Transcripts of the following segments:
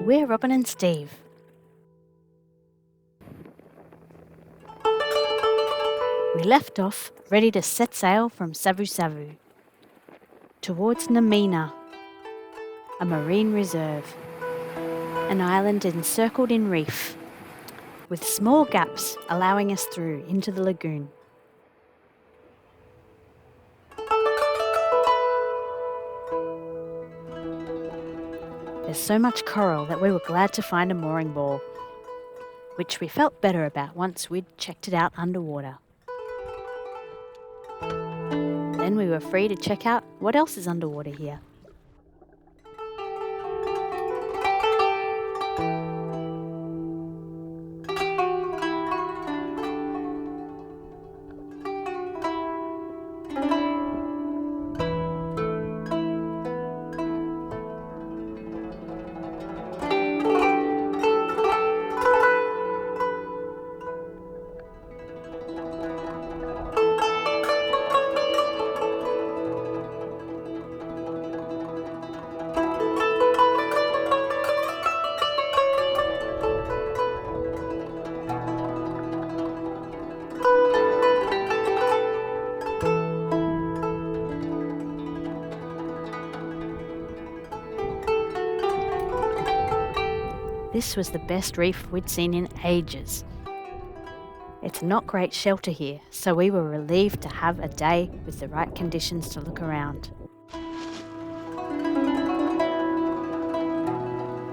we're Robin and Steve. We left off ready to set sail from Savusavu towards Namina, a marine reserve, an island encircled in reef, with small gaps allowing us through into the lagoon. There's so much coral that we were glad to find a mooring ball, which we felt better about once we'd checked it out underwater. Then we were free to check out what else is underwater here. This was the best reef we'd seen in ages. It's not great shelter here, so we were relieved to have a day with the right conditions to look around.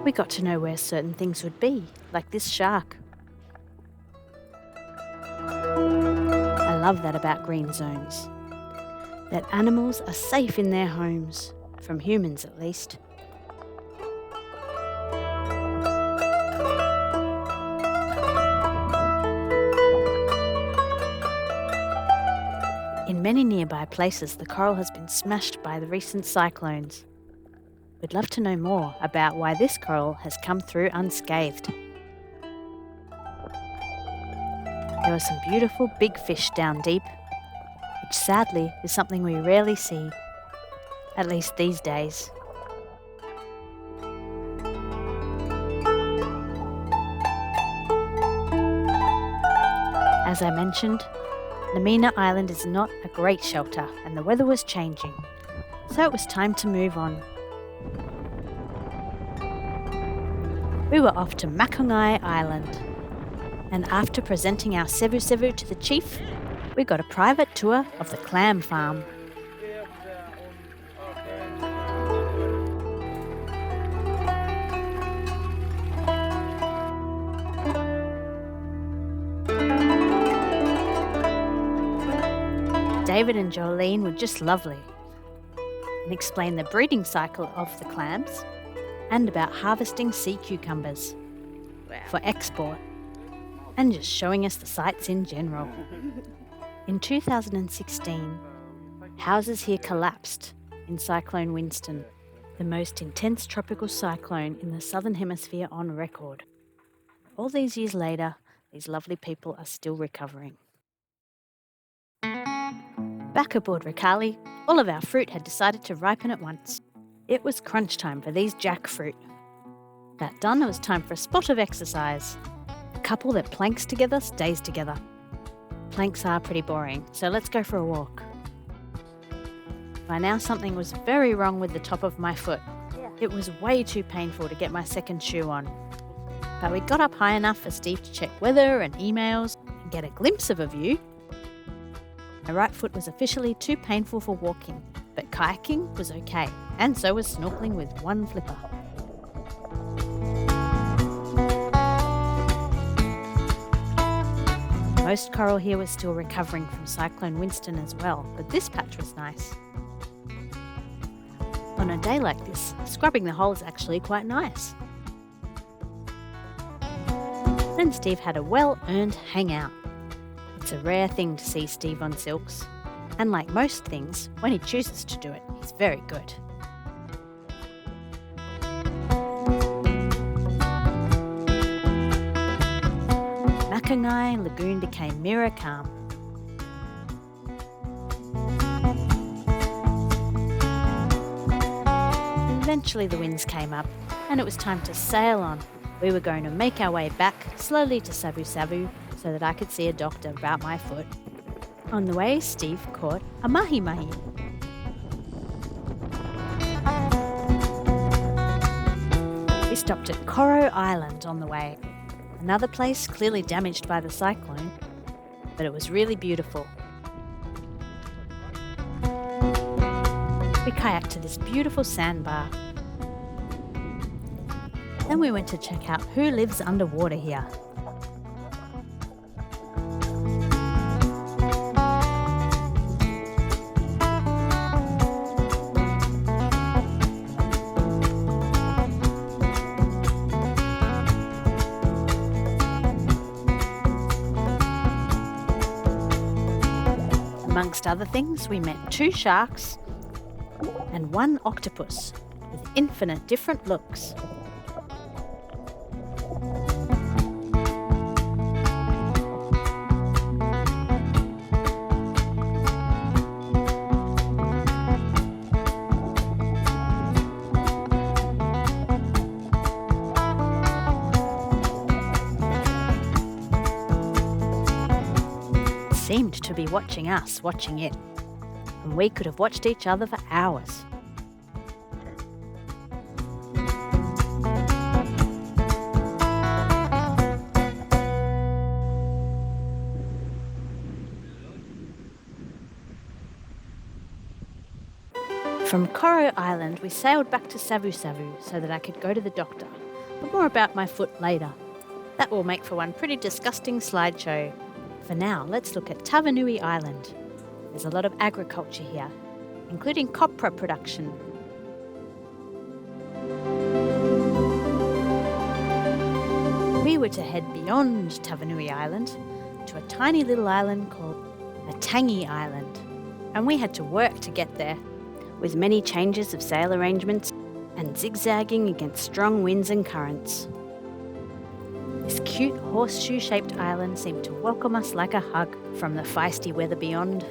We got to know where certain things would be, like this shark. I love that about green zones, that animals are safe in their homes, from humans at least. In many nearby places, the coral has been smashed by the recent cyclones. We'd love to know more about why this coral has come through unscathed. There were some beautiful big fish down deep, which sadly is something we rarely see, at least these days. As I mentioned, Namina Island is not a great shelter and the weather was changing, so it was time to move on. We were off to Makungai Island, and after presenting our Savusavu to the chief, we got a private tour of the clam farm. David and Jolene were just lovely and explained the breeding cycle of the clams and about harvesting sea cucumbers for export and just showing us the sights in general. In 2016, houses here collapsed in Cyclone Winston, the most intense tropical cyclone in the southern hemisphere on record. All these years later, these lovely people are still recovering. Back aboard Rikali, all of our fruit had decided to ripen at once. It was crunch time for these jackfruit. That done, it was time for a spot of exercise. A couple that planks together stays together. Planks are pretty boring, so let's go for a walk. By now something was very wrong with the top of my foot. It was way too painful to get my second shoe on. But we got up high enough for Steve to check weather and emails and get a glimpse of a view. My right foot was officially too painful for walking, but kayaking was okay, and so was snorkelling with one flipper. Most coral here was still recovering from Cyclone Winston as well, but this patch was nice. On a day like this, scrubbing the hole is actually quite nice. Then Steve had a well-earned hangout. It's a rare thing to see Steve on silks, and like most things, when he chooses to do it, he's very good. Makungai Lagoon became mirror calm. Eventually the winds came up and it was time to sail on. We were going to make our way back slowly to Savusavu so that I could see a doctor about my foot. On the way, Steve caught a mahi-mahi. We stopped at Coral Island on the way, another place clearly damaged by the cyclone, but it was really beautiful. We kayaked to this beautiful sandbar. Then we went to check out who lives underwater here. Amongst other things, we met 2 sharks and 1 octopus with infinite different looks. It seemed to be watching us watching it, and we could have watched each other for hours. From Coral Island, we sailed back to Savusavu so that I could go to the doctor, but more about my foot later. That will make for one pretty disgusting slideshow. For now, let's look at Tavanui Island. There's a lot of agriculture here, including copra production. We were to head beyond Tavanui Island to a tiny little island called Atangi Island, and we had to work to get there, with many changes of sail arrangements and zigzagging against strong winds and currents. This cute horseshoe-shaped island seemed to welcome us like a hug from the feisty weather beyond.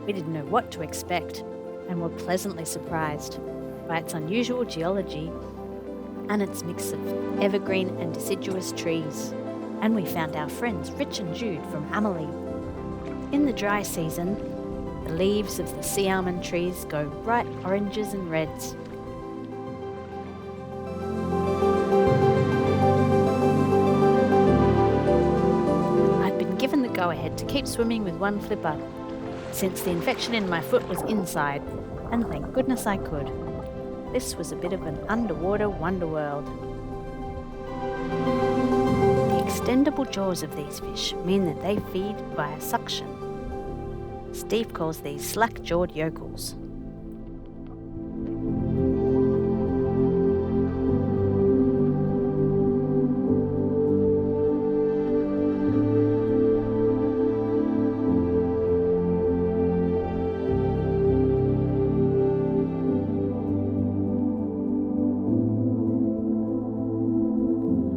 We didn't know what to expect and were pleasantly surprised by its unusual geology and its mix of evergreen and deciduous trees. And we found our friends Rich and Jude from Amelie. In the dry season, the leaves of the sea almond trees go bright oranges and reds. Go-ahead to keep swimming with 1 flipper, since the infection in my foot was inside, and thank goodness I could. This was a bit of an underwater wonderworld. The extendable jaws of these fish mean that they feed via suction. Steve calls these slack-jawed yokels.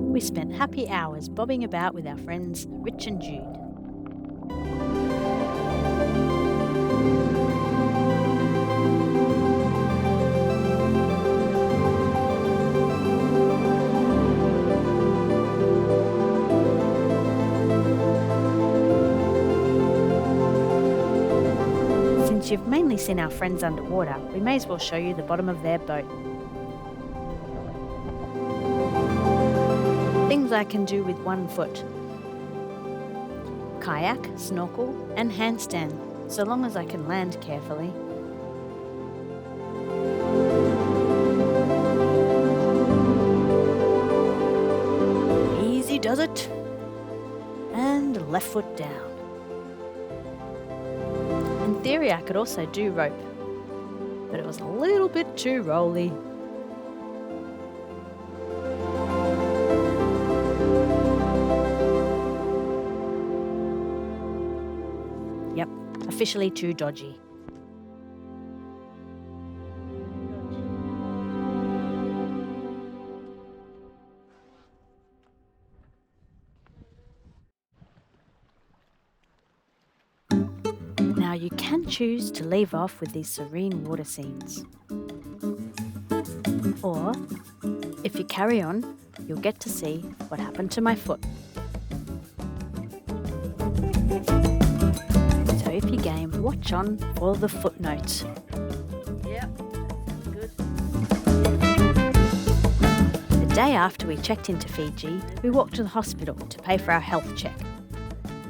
We spent happy hours bobbing about with our friends Rich and Jude. Since you've mainly seen our friends underwater, we may as well show you the bottom of their boat. Things I can do with 1 foot: kayak, snorkel and handstand, so long as I can land carefully. Easy does it. And left foot down. In theory I could also do rope, but it was a little bit too rolly. Yep, officially too dodgy. Now you can choose to leave off with these serene water scenes, Or, if you carry on, you'll get to see what happened to my foot. So if you game, watch on for the footnotes. Yep, that's good. The day after we checked into Fiji, we walked to the hospital to pay for our health check.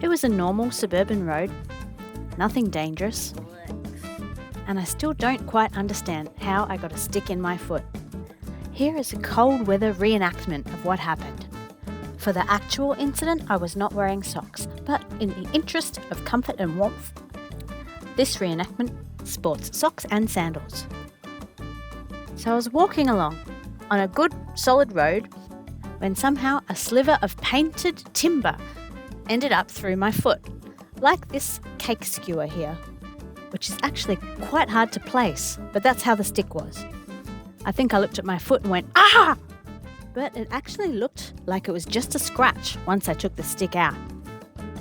It was a normal suburban road, nothing dangerous, and I still don't quite understand how I got a stick in my foot. Here is a cold weather reenactment of what happened. For the actual incident, I was not wearing socks, but in the interest of comfort and warmth, this reenactment sports socks and sandals. So I was walking along on a good solid road when somehow a sliver of painted timber ended up through my foot, like this cake skewer here, which is actually quite hard to place, but that's how the stick was. I think I looked at my foot and went, "Ah!" But it actually looked like it was just a scratch once I took the stick out.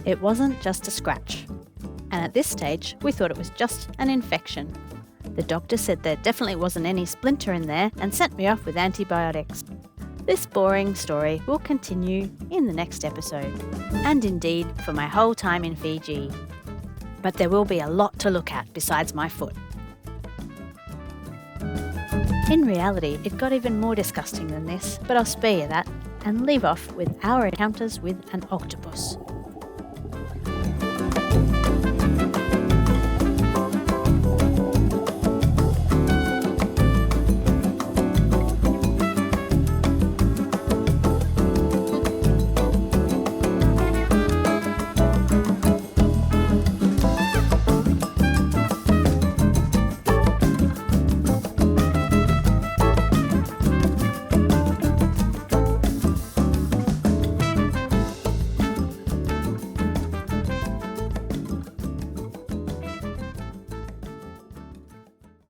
It wasn't just a scratch. And at this stage, we thought it was just an infection. The doctor said there definitely wasn't any splinter in there and sent me off with antibiotics. This boring story will continue in the next episode, and indeed for my whole time in Fiji. But there will be a lot to look at besides my foot. In reality, it got even more disgusting than this, but I'll spare you that and leave off with our encounters with an octopus.